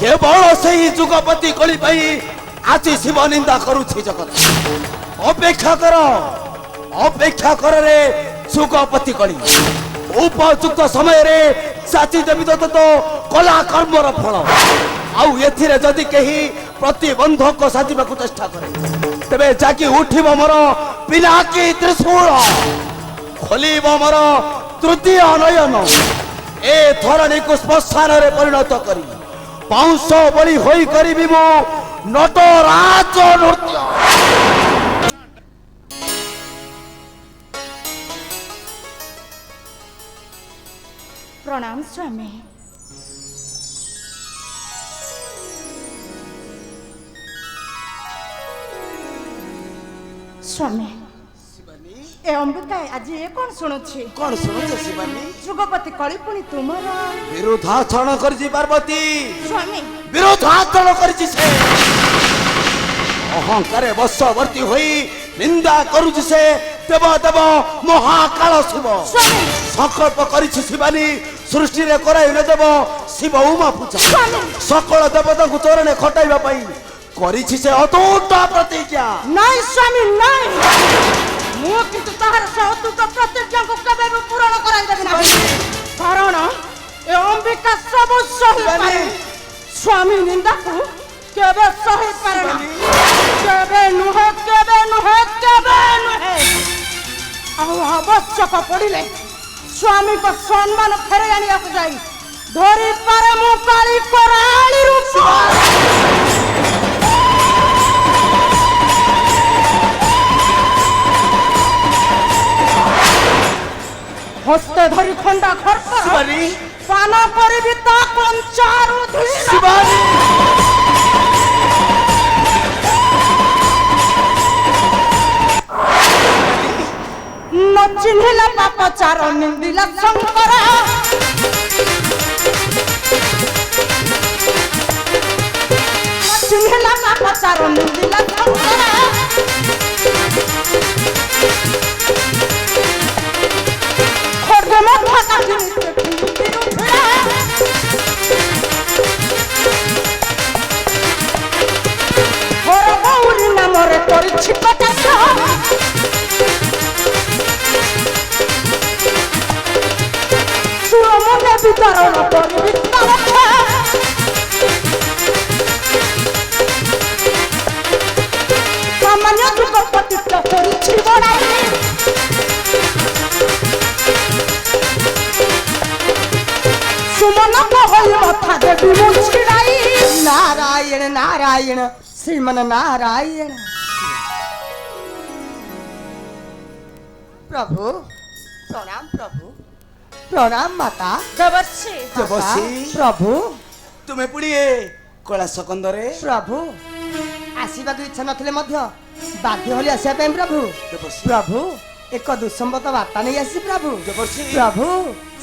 केवल से ही जुगपति कली पाई आज शिव निंदा करुछि जगत। अपेक्षा कर रे जुगपति कली उपयुक्त समय रे जाति देवी तो कला कर्मर फल आउ एथिरे जदि कही प्रतिबंधक साजिबा को चेष्टा करे तबे जाकी उठिब मोर पिनाकी त्रिशूल खोलिब मोर तृतीय नयन ए धरणी को श्मशान रे परिणत करी पाउंस बली होई करिबी मो नटराज नृत्य। प्रणाम स्वामी। स्वामी ए अंबिका आज ये कौन शुणुछि कौन शुणुछ शिवानी जुगपति कली पुणी तुमर विरोधाचरण करछि पार्वती स्वामी विरोधाचरण करछि से अहंकार वशवर्ती होई निंदा करुछि से देव देव महाकाल शिव स्वामी संकल्प करिछि शिवानी सृष्टि रे कराई न देव शिव उमा पूजा सकल देवता को चरणे खटाइबा पई करिछि से अतूट प्रतिज्ञा। नहीं स्वामी नहीं मु किंतु ताहार से अतूट प्रतिज्ञा को कबे भी पूर्ण कराई देबि नहीं कारण ए अंबिका सब सही पारे स्वामी निंदा को केबे सही पारे ना केबे नुहे आवश्यक पड़िले स्वामी को सम्मान फेरे आनिया जाई धरी पारे मु काली कराली रूप हस्ते धरी खंडा खर्प शिवानी पान करिबि ता कंचारु धीर शिवानी न चिन्हिला पाप चार निंदिला शंकर न चिन्हिला पाप चार निंदिला शंकर खड्ग मथा काटी नित्य फिर हर गौरी नामरे करिछि कटाक्ष सुरमने वितरण करिबि तारक्षा सामान्य जुगपति करिछि बड़ाई सुमन कहल मथा देवी मुछिड़ाई नारायण नारायण श्रीमन नारायण। प्रभु प्रणाम प्रभु प्रणाम माता देवर्षि प्रभु तुम्हें पुड़िए कला सकंदरे प्रभु आसीबा इच्छा नथिले मध्य बाध्य होली आसिया पे प्रभु प्रभु एक दुसंबत वार्ता नहीं आसी प्रभु प्रभु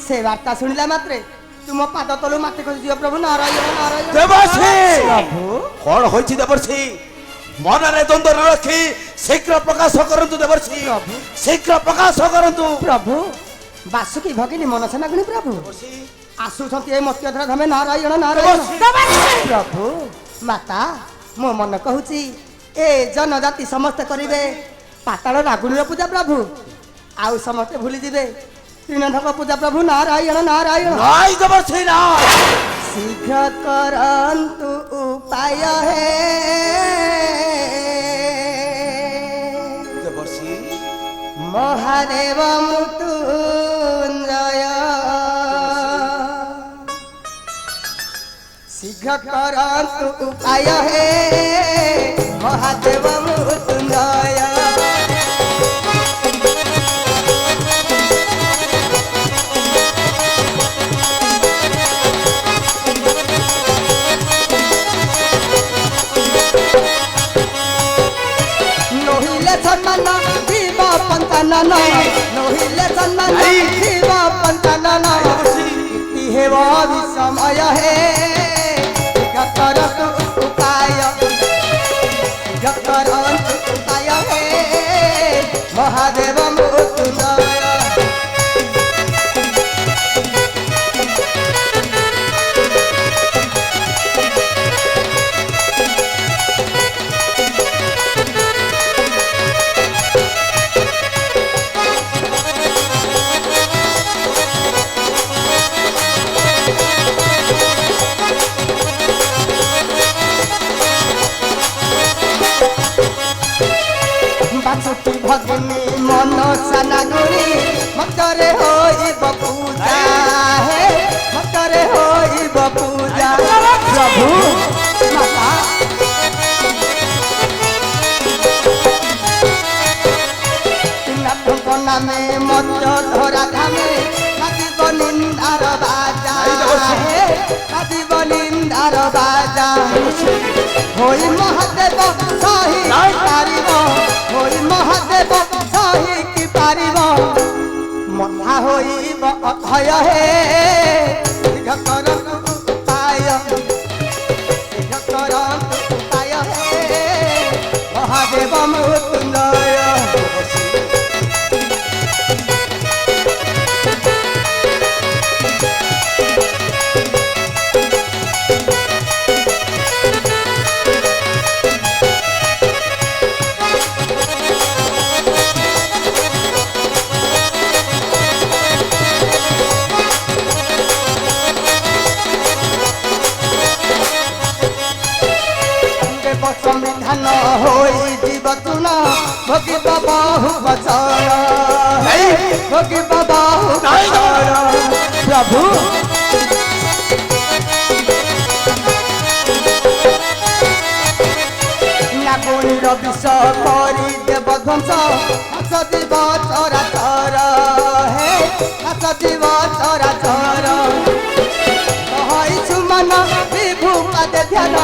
से वार्ता सुनिला मात्रे तुम पाद तलु माटी को दियो प्रभु नारायण नारायण देवर्षि प्रभु कौन होइछि देवर्षि मन रे द्वंद्व रखी शीघ्र प्रकाश करंतु देवर्षि शीघ्र प्रकाश करंतु प्रभु बासुकी भगिनी मनसा नागुनी प्रभु आसुछंती ए मत्यधर धमे नारायण नारायण प्रभु माता मो मन कहूची ए जनजाति समस्त करिवे पाताल नागुनी पूजा प्रभु आउ समस्त भूली जिवे त्रिनाथक पूजा प्रभु नारायण नारायण नाई देवर्षि नाई शीघ्र करंतु उपाय है देवर्षि महादेव मृत्युंजय शीघ्र करंतु उपाय है महादेव मृत्युंजय सन्मान जीव पंचानन नहिले सन्मान जीव पंचानन इति हेव विसमय हे करतु उपाय हे महादेव मृत्युंजय ଭଗିନୀ ମନସା ନାଗୁଣୀ ମତରେ ହୋଇବ ପୂଜା ହେ ମତରେ ହୋଇବ ପୂଜା ପ୍ରଭୁ ମାତା ନାଥଙ୍କ ନାମେ ମତ ଧରା ଧାମେ ନାଚିବ ନିନ୍ଦାର ବାଜା ହେ ନାଚିବ ନିନ୍ଦାର ବାଜା ହୋଇ ମହାଦେବ ସହି ପାରିବ ହୋଇ ମହାଦେବ ସହି କି ପାରିବ ମଥା ହୋଇବ ଅଥୟ ହେ ଶୀଘ୍ର କରନ୍ତୁ ଉପାୟ ଶୀଘ୍ର କରନ୍ତୁ ଉପାୟ ହେ ମହାଦେବ ମୃତ୍ୟୁଞ୍ଜୟ संविधान होइब तुन भोगिब बहु बचर भोगिब बहु बचर प्रभु नागुणीर विष करी देव ध्वंस हस दिव चराचर हे हस दिव चराचर कहैछु मन विभु पदे ध्यान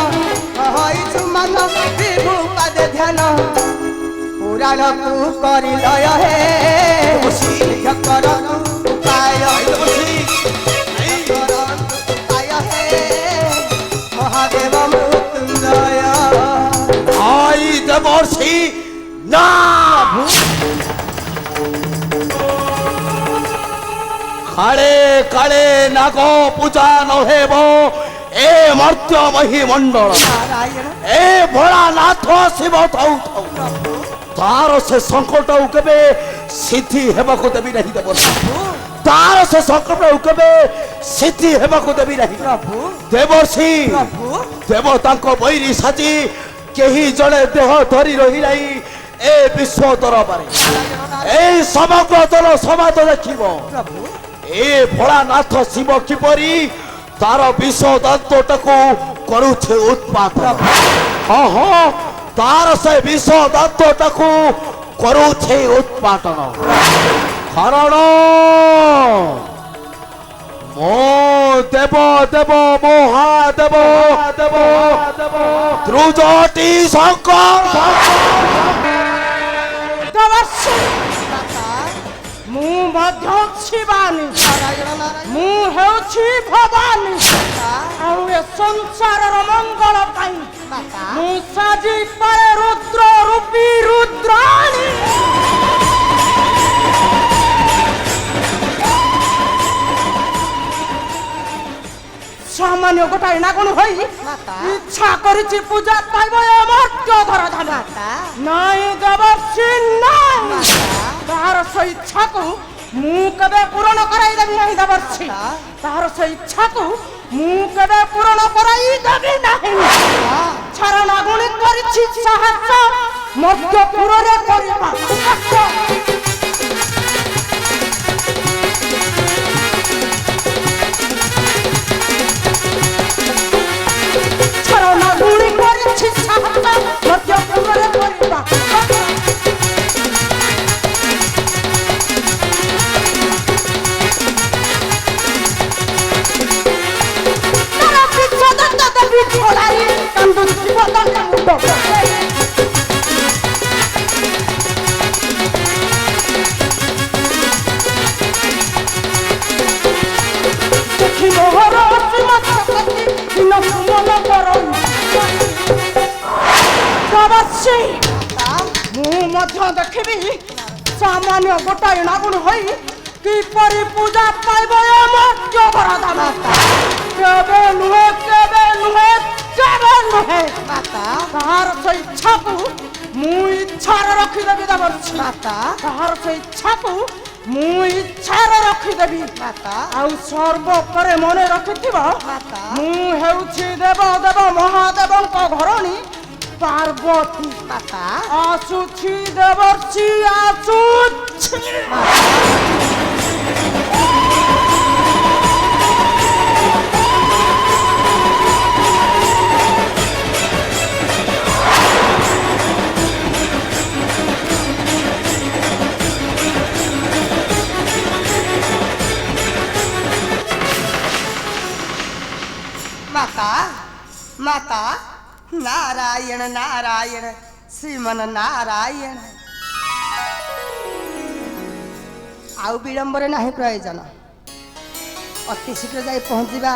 कहैछु मन विभु पदे ध्यान पुराण को करि लय हे शीघ्र करतु उपाय उपाय हे महादेव मृत्युंजय आई देवर्षि ना काळे काळे नाग पूजा नहेब ए मर्त्य महीमंडल नारायण ए भोलानाथ शिव थौ थौ तार से संकट केबे सिद्धि हेबाको देबी नहीं देवर्षि तार से संकट केबे सिद्धि हेबाको देबी नहीं प्रभु देवर्षि प्रभु देवतांको बैरी साजी केही जणे देह धरी रही नहीं ए विश्व दरबारे ए समग्र दल समाज देखिबो प्रभु ए भोलानाथ शिव किपरि तार विष दंतटको करुछे उत्पात हाँ हाँ तार से विष दंतटको करुछे उत्पाटन कारण मो देव देव महादेव देव ध्रुजटी शंकर ମୁଁ ମଧ୍ୟ ଶିବାନୀ नारायण नारायण ମୁଁ ହେଉଛି ଭବାନୀ ଆଉ ଏ ସଂସାରର ମଙ୍ଗଳ ପାଇଁ माता ମୁଁ ସାଜି ପାରେ ରୁଦ୍ର ରୂପୀ ରୁଦ୍ରାଣୀ ସାମାନ୍ୟ ଗୋଟାଏ ନାଗୁଣୀ ହୋଇ ମାତା ଇଚ୍ଛା କରିଛି ପୂଜା ପାଇବ ଏ ମର୍ତ୍ତ୍ୟ ଧର ଧାମ माता ନାଇଁ ଦେବର୍ଷି ନାଇଁ माता ତାହାର ସେ ଇଚ୍ଛାକୁ ମୁଁ କେବେ ପୂରଣ କରାଇ ଦେବି ନାହିଁ ଦେବର୍ଷି ତାହାର ସେ ଇଚ୍ଛାକୁ ମୁଁ କେବେ ପୂରଣ କରାଇ ଦେବି ନାହିଁ ଛାର ନାଗୁଣୀ କରିଛି ସାହସ ମଧ୍ୟପୁରରେ କରିବା ଛାର ନାଗୁଣୀ କରିଛି ସାହସ ମଧ୍ୟପୁରରେ କରିବା ମୁଁ ମଧ୍ୟ ଦେଖିବି ସାମାନ୍ୟ ଗୋଟାଏ ନାଗୁଣୀ ହୋଇ କିପରି ପୂଜା ପାଇବ ଏ ମର୍ତ୍ତ୍ୟ ଧରାଧାମ କେବେ ନୁହେଁ କେବେ ନୁହେଁ କେବେ ନୁହେଁ माता ତାହାର ସେ ଇଚ୍ଛାକୁ ମୁଁ ଇଚ୍ଛାରେ ରଖିଦେବି ଦେବର୍ଷି माता ତାହାର ସେ ଇଚ୍ଛାକୁ ମୁଁ ଇଚ୍ଛାରେ ରଖିଦେବି माता ଆଉ ସର୍ବୋପରେ ମନେ ରଖିଥିବ ମାତା ମୁଁ ହେଉଛି ଦେବ ଦେବ ମହାଦେବଙ୍କ ଘରଣୀ পার্বতী মাতা আসুছি দেবর্ষি আসুছি माता माता नारायण नारायण श्रीमन नारायण आउ विलंबर नहीं प्रयोजन अति शीघ्र जाई पहुँचवा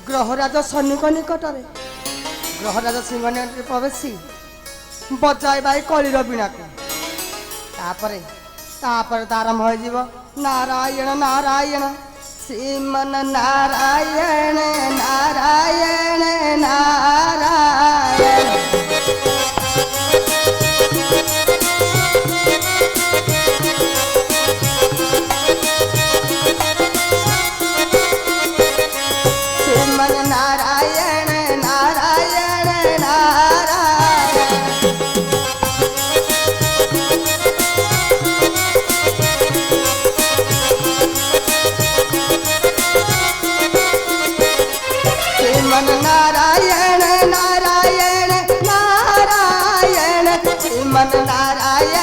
ग्रहराज शनिक निकटरे ग्रहराज सिंह निकटरे प्रवेशी बजाई बाई कलिर बीणा को तापर आरंभ हो नारायण नारायण श्रीमन नारायण नारायण नारायण श्रीमन नारायण नारायण नारायण श्रीमन नारायण नारायण नारायण श्रीमन नारायण